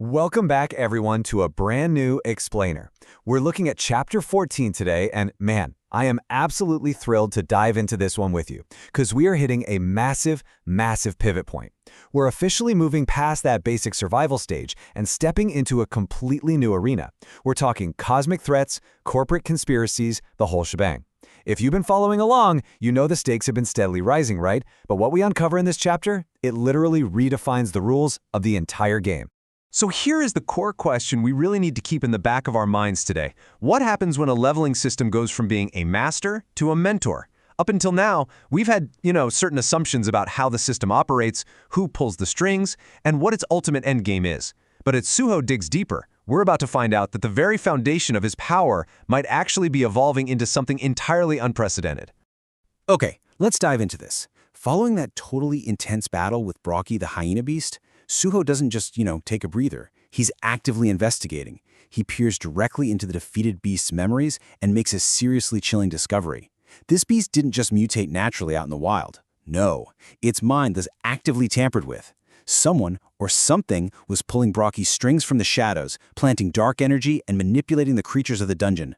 Welcome back, everyone, to a brand new explainer. We're looking at Chapter 14 today, and man, I am absolutely thrilled to dive into this one with you, because we are hitting a massive, massive pivot point. We're officially moving past that basic survival stage and stepping into a completely new arena. We're talking cosmic threats, corporate conspiracies, the whole shebang. If you've been following along, you know the stakes have been steadily rising, right? But what we uncover in this chapter, it literally redefines the rules of the entire game. So here is the core question we really need to keep in the back of our minds today. What happens when a leveling system goes from being a master to a mentor? Up until now, we've had, certain assumptions about how the system operates, who pulls the strings, and what its ultimate endgame is. But as Suho digs deeper, we're about to find out that the very foundation of his power might actually be evolving into something entirely unprecedented. Okay, let's dive into this. Following that totally intense battle with Brocky the hyena beast, Suho doesn't just, take a breather. He's actively investigating. He peers directly into the defeated beast's memories and makes a seriously chilling discovery. This beast didn't just mutate naturally out in the wild. No, its mind was actively tampered with. Someone or something was pulling Brocky's strings from the shadows, planting dark energy and manipulating the creatures of the dungeon.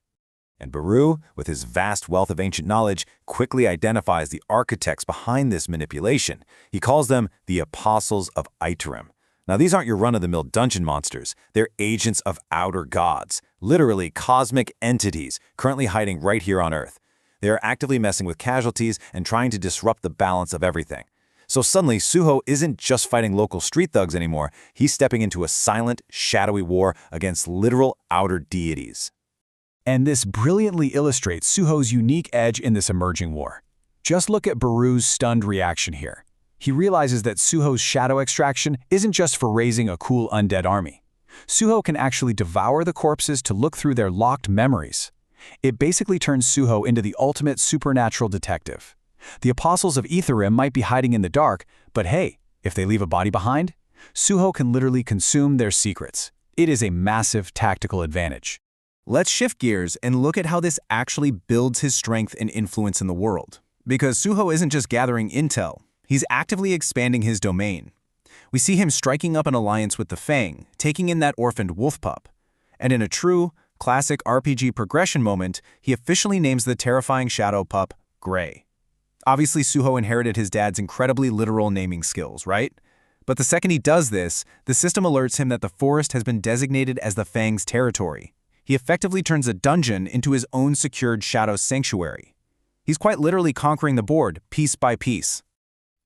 And Beru, with his vast wealth of ancient knowledge, quickly identifies the architects behind this manipulation. He calls them the Apostles of Itarim. Now, these aren't your run-of-the-mill dungeon monsters. They're agents of outer gods, literally cosmic entities currently hiding right here on Earth. They are actively messing with casualties and trying to disrupt the balance of everything. So suddenly, Suho isn't just fighting local street thugs anymore. He's stepping into a silent, shadowy war against literal outer deities. And this brilliantly illustrates Suho's unique edge in this emerging war. Just look at Beru's stunned reaction here. He realizes that Suho's shadow extraction isn't just for raising a cool undead army. Suho can actually devour the corpses to look through their locked memories. It basically turns Suho into the ultimate supernatural detective. The Apostles of Itarim might be hiding in the dark, but hey, if they leave a body behind, Suho can literally consume their secrets. It is a massive tactical advantage. Let's shift gears and look at how this actually builds his strength and influence in the world. Because Suho isn't just gathering intel, he's actively expanding his domain. We see him striking up an alliance with the Fang, taking in that orphaned wolf pup. And in a true, classic RPG progression moment, he officially names the terrifying shadow pup Gray. Obviously, Suho inherited his dad's incredibly literal naming skills, right? But the second he does this, the system alerts him that the forest has been designated as the Fang's territory. He effectively turns a dungeon into his own secured shadow sanctuary. He's quite literally conquering the board, piece by piece.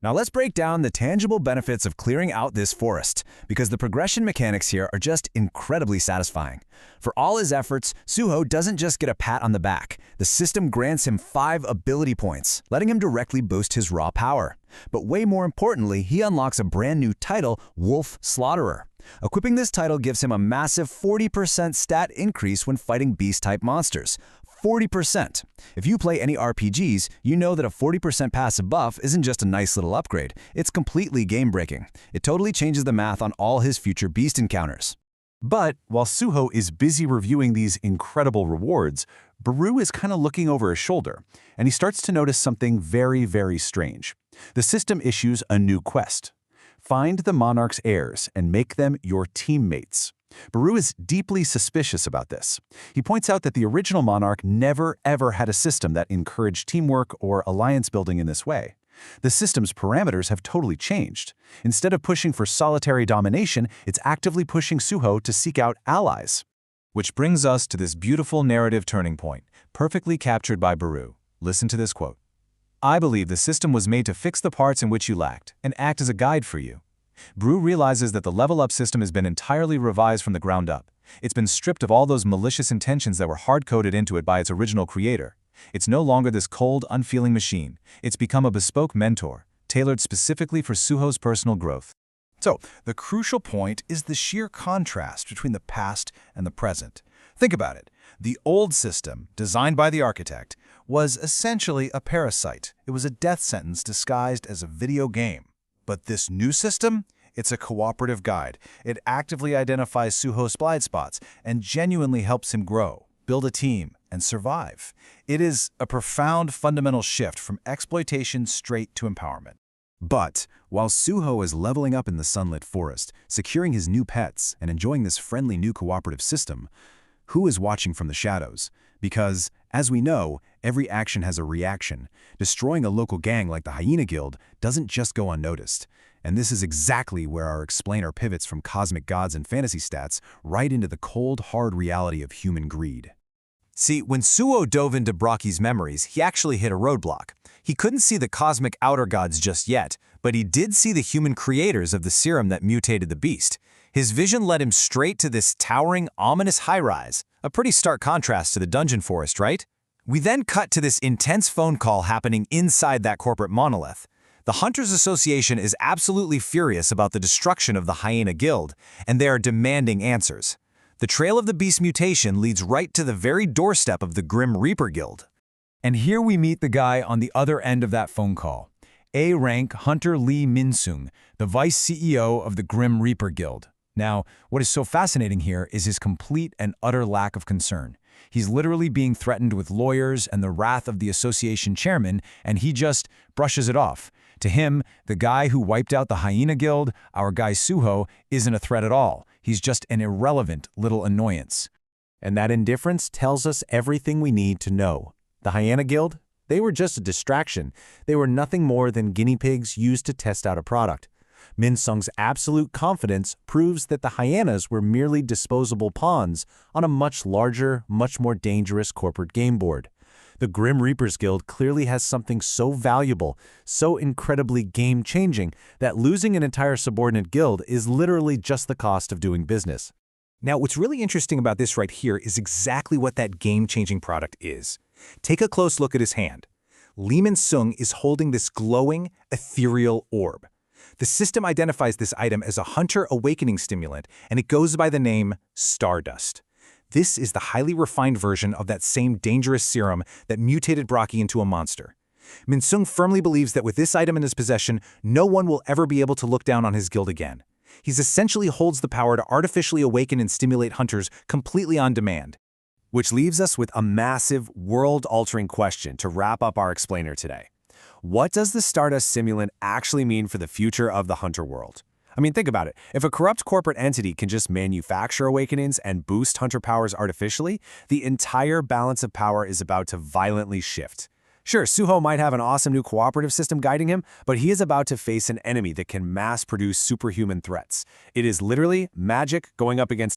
Now let's break down the tangible benefits of clearing out this forest, because the progression mechanics here are just incredibly satisfying. For all his efforts, Suho doesn't just get a pat on the back. The system grants him 5 ability points, letting him directly boost his raw power. But way more importantly, he unlocks a brand new title, Wolf Slaughterer. Equipping this title gives him a massive 40% stat increase when fighting beast-type monsters. 40%. If you play any RPGs, you know that a 40% passive buff isn't just a nice little upgrade. It's completely game-breaking. It totally changes the math on all his future beast encounters. But while Suho is busy reviewing these incredible rewards, Beru is kind of looking over his shoulder, and he starts to notice something very, very strange. The system issues a new quest. Find the monarch's heirs and make them your teammates. Beru is deeply suspicious about this. He points out that the original monarch never ever had a system that encouraged teamwork or alliance building in this way. The system's parameters have totally changed. Instead of pushing for solitary domination, it's actively pushing Suho to seek out allies. Which brings us to this beautiful narrative turning point, perfectly captured by Beru. Listen to this quote. I believe the system was made to fix the parts in which you lacked and act as a guide for you. Beru realizes that the level-up system has been entirely revised from the ground up. It's been stripped of all those malicious intentions that were hard-coded into it by its original creator. It's no longer this cold, unfeeling machine. It's become a bespoke mentor, tailored specifically for Suho's personal growth. So, the crucial point is the sheer contrast between the past and the present. Think about it. The old system, designed by the architect, was essentially a parasite. It was a death sentence disguised as a video game. But this new system, it's a cooperative guide. It actively identifies Suho's blind spots and genuinely helps him grow, build a team, and survive. It is a profound fundamental shift from exploitation straight to empowerment. But while Suho is leveling up in the sunlit forest, securing his new pets, and enjoying this friendly new cooperative system, who is watching from the shadows? Because, as we know, every action has a reaction. Destroying a local gang like the Hyena Guild doesn't just go unnoticed. And this is exactly where our explainer pivots from cosmic gods and fantasy stats right into the cold, hard reality of human greed. See, when Suho dove into Brocky's memories, he actually hit a roadblock. He couldn't see the cosmic outer gods just yet, but he did see the human creators of the serum that mutated the beast. His vision led him straight to this towering, ominous high-rise, a pretty stark contrast to the dungeon forest, right? We then cut to this intense phone call happening inside that corporate monolith. The Hunters Association is absolutely furious about the destruction of the Hyena Guild, and they are demanding answers. The trail of the beast mutation leads right to the very doorstep of the Grim Reaper Guild. And here we meet the guy on the other end of that phone call. A-rank Hunter Lee Min-sung, the vice CEO of the Grim Reaper Guild. Now, what is so fascinating here is his complete and utter lack of concern. He's literally being threatened with lawyers and the wrath of the association chairman, and he just brushes it off. To him, the guy who wiped out the Hyena Guild, our guy Suho, isn't a threat at all. He's just an irrelevant little annoyance. And that indifference tells us everything we need to know. The Hyena Guild? They were just a distraction. They were nothing more than guinea pigs used to test out a product. Min-sung's absolute confidence proves that the hyenas were merely disposable pawns on a much larger, much more dangerous corporate game board. The Grim Reapers Guild clearly has something so valuable, so incredibly game-changing, that losing an entire subordinate guild is literally just the cost of doing business. Now, what's really interesting about this right here is exactly what that game-changing product is. Take a close look at his hand. Lee Min-sung is holding this glowing, ethereal orb. The system identifies this item as a Hunter Awakening stimulant, and it goes by the name Stardust. This is the highly refined version of that same dangerous serum that mutated Brocky into a monster. Min-sung firmly believes that with this item in his possession, no one will ever be able to look down on his guild again. He essentially holds the power to artificially awaken and stimulate hunters completely on demand. Which leaves us with a massive, world-altering question to wrap up our explainer today. What does the Stardust Simulant actually mean for the future of the Hunter world? I mean, think about it. If a corrupt corporate entity can just manufacture awakenings and boost Hunter powers artificially, the entire balance of power is about to violently shift. Sure, Suho might have an awesome new cooperative system guiding him, but he is about to face an enemy that can mass-produce superhuman threats. It is literally magic going up against